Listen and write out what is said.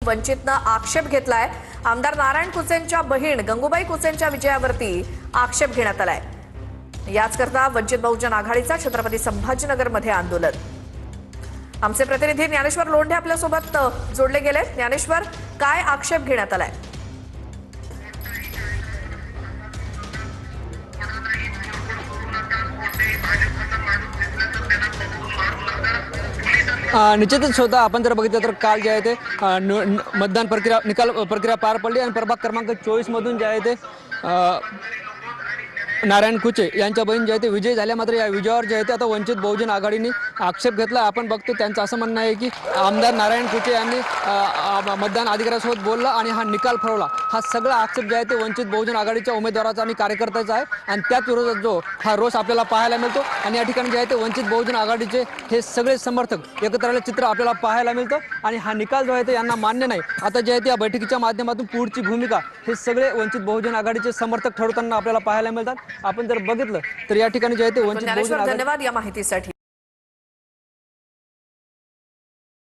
वंचितनं आक्षेप घेतलाय। आमदार नारायण कुचेंच्या बहीण गंगूबाई कुचेंच्या विजयावरती आक्षेप घेण्यात आलाय। याच करता वंचित बहुजन आघाडीचा छत्रपती संभाजीनगरमध्ये आंदोलन। आमचे प्रतिनिधी ज्ञानेश्वर लोंढे आपल्या सोबत जोडले गेले। ज्ञानेश्वर, काय आक्षेप घेण्यात आलाय? निश्चितच होता। आपण जर बघितलं तर काल जे आहे ते मतदान निकाल प्रक्रिया पार पडली आणि प्रभाग क्रमांक 24 मधून जे आहे ते नारायण कुचे यांच्या बहीण जे आहे ते विजय झाल्या। मात्र या विजयावर जे आहे ते आता वंचित बहुजन आघाडीने आक्षेप घेतला। आपण बघतो त्यांचं असं म्हणणं आहे की आमदार नारायण कुचे यांनी मतदान अधिकाऱ्यासोबत बोलला आणि हा निकाल फळवला। हा सगळा आक्षेप जे आहे ते वंचित बहुजन आघाडीच्या उमेदवाराचा आणि कार्यकर्त्याचा आहे आणि त्याच विरोधात जो हा रोष आपल्याला पाहायला मिळतो। आणि या ठिकाणी जे आहे ते वंचित बहुजन आघाडीचे हे सगळे समर्थक एकत्र आलेले चित्र आपल्याला पाहायला मिळतं आणि हा निकाल जो आहे ते यांना मान्य नाही। आता जे आहे ते या बैठकीच्या माध्यमातून पुढची भूमिका हे सगळे वंचित बहुजन आघाडीचे समर्थक ठरवताना आपल्याला पाहायला मिळतात। आपण जर बघितलं तर या ठिकाणी जे आहे ते वंचित बहुजन आघाडी धन्यवाद या माहितीसाठी।